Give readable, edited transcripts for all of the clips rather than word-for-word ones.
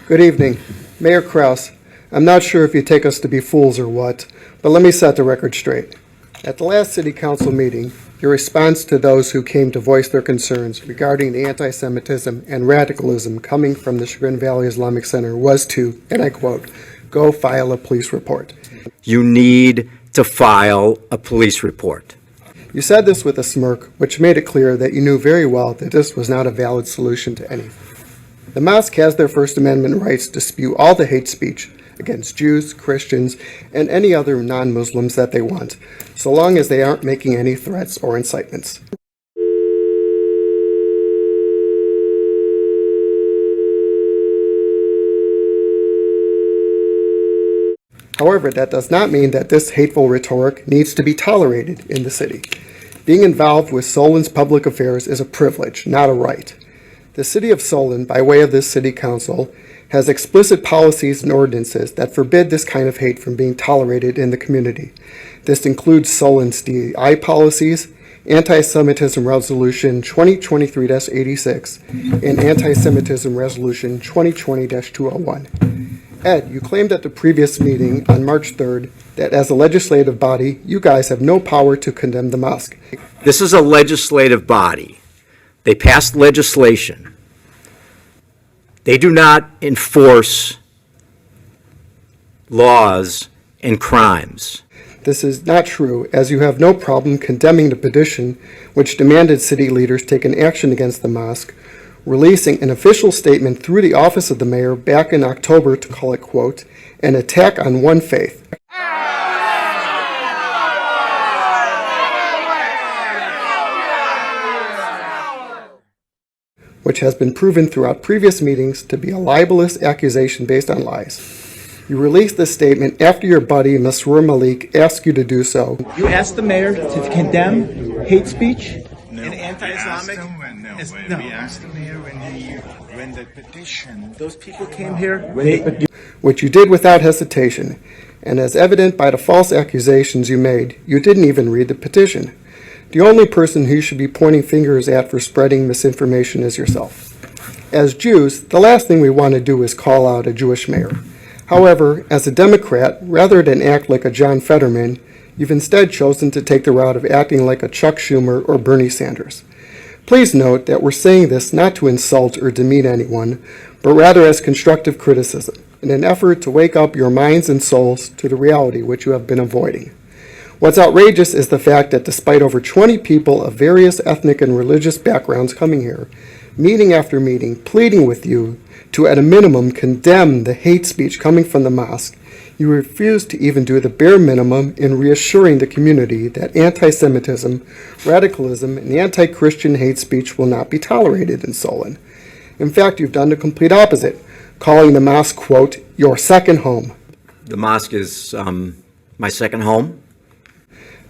Good evening. Mayor Krause, I'm not sure if you take us to be fools or what, but let me set the record straight. At the last City Council meeting, your response to those who came to voice their concerns regarding the antisemitism and radicalism coming from the Chagrin Valley Islamic Center was to, and I quote, go file a police report. You need to file a police report. You said this with a smirk, which made it clear that you knew very well that this was not a valid solution to anything. The mosque has their First Amendment rights to spew all the hate speech against Jews, Christians, and any other non-Muslims that they want, so long as they aren't making any threats or incitements. However, that does not mean that this hateful rhetoric needs to be tolerated in the city. Being involved with Solon's public affairs is a privilege, not a right. The City of Solon, by way of this City Council, has explicit policies and ordinances that forbid this kind of hate from being tolerated in the community. This includes Solon's DEI policies, Antisemitism Resolution 2023-86, and Antisemitism Resolution 2020-201. Ed, you claimed at the previous meeting on March 3rd that as a legislative body, you guys have no power to condemn the mosque. This is a legislative body. They passed legislation. They do not enforce laws and crimes. This is not true, as you have no problem condemning the petition which demanded city leaders take an action against the mosque, releasing an official statement through the office of the mayor back in October to call it, quote, an attack on one faith. Which has been proven throughout previous meetings to be a libelous accusation based on lies. You released this statement after your buddy, Masroor Malik, asked you to do so. You asked the mayor to condemn hate speech and anti-Islamic? We asked the mayor when the petition... Those people came here. Which you did without hesitation, and as evident by the false accusations you made, you didn't even read the petition. The only person who you should be pointing fingers at for spreading misinformation is yourself. As Jews, the last thing we want to do is call out a Jewish mayor. However, as a Democrat, rather than act like a John Fetterman, you've instead chosen to take the route of acting like a Chuck Schumer or Bernie Sanders. Please note that we're saying this not to insult or demean anyone, but rather as constructive criticism, in an effort to wake up your minds and souls to the reality which you have been avoiding. What's outrageous is the fact that despite over 20 people of various ethnic and religious backgrounds coming here, meeting after meeting, pleading with you to at a minimum condemn the hate speech coming from the mosque, you refuse to even do the bare minimum in reassuring the community that anti-Semitism, radicalism, and anti-Christian hate speech will not be tolerated in Solon. In fact, you've done the complete opposite, calling the mosque, quote, your second home. The mosque is my second home.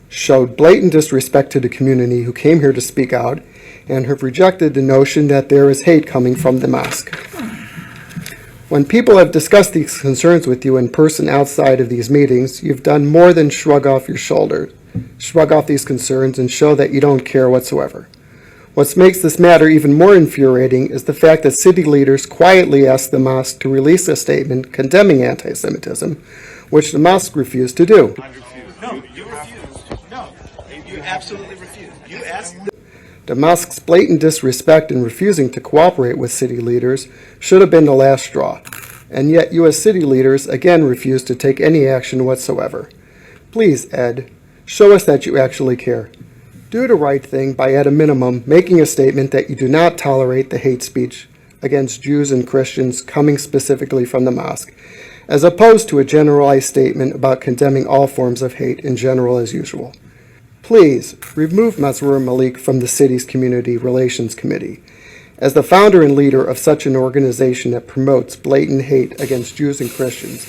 Showed blatant disrespect to the community who came here to speak out, and have rejected the notion that there is hate coming from the mosque. When people have discussed these concerns with you in person outside of these meetings, you've done more than shrug off your shoulders, shrug off these concerns, and show that you don't care whatsoever. What makes this matter even more infuriating is the fact that city leaders quietly asked the mosque to release a statement condemning anti-Semitism, which the mosque refused to do. No, you refused. No, you absolutely refused. You asked... The mosque's blatant disrespect in refusing to cooperate with city leaders should have been the last straw, and yet you as city leaders again refused to take any action whatsoever. Please, Ed, show us that you actually care. Do the right thing by, at a minimum, making a statement that you do not tolerate the hate speech against Jews and Christians coming specifically from the mosque, as opposed to a generalized statement about condemning all forms of hate in general as usual. Please, remove Masroor Malik from the city's Community Relations Committee. As the founder and leader of such an organization that promotes blatant hate against Jews and Christians,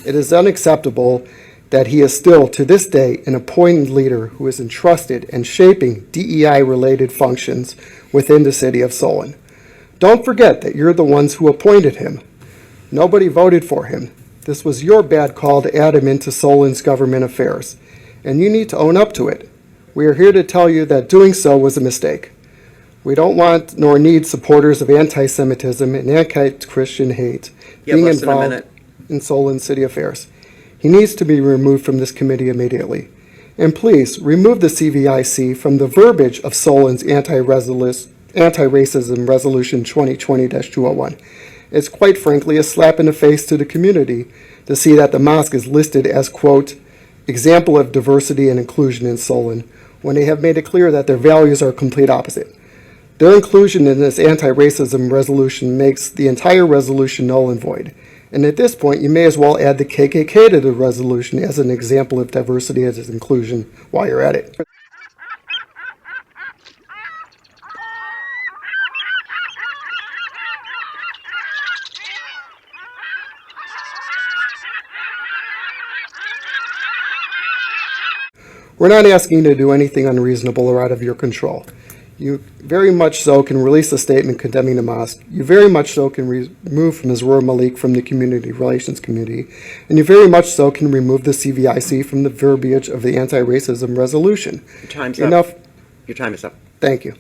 it is unacceptable that he is still, to this day, an appointed leader who is entrusted in shaping DEI-related functions within the city of Solon. Don't forget that you're the ones who appointed him. Nobody voted for him. This was your bad call to add him into Solon's government affairs, and you need to own up to it. We are here to tell you that doing so was a mistake. We don't want nor need supporters of anti-Semitism and anti-Christian hate You have being less than a involved minute. in Solon City affairs. He needs to be removed from this committee immediately. And please, remove the CVIC from the verbiage of Solon's anti-racism resolution 2020-201. It's quite frankly a slap in the face to the community to see that the mosque is listed as, quote, example of diversity and inclusion in Solon, when they have made it clear that their values are complete opposite. Their inclusion in this anti-racism resolution makes the entire resolution null and void. And at this point, you may as well add the KKK to the resolution as an example of diversity and inclusion while you're at it. We're not asking you to do anything unreasonable or out of your control. You very much so can release a statement condemning the mosque. You very much so can remove Ms. Roar Malik from the Community Relations Committee. And you very much so can remove the CVIC from the verbiage of the anti-racism resolution. Your time's Enough. up. Your time is up. Thank you.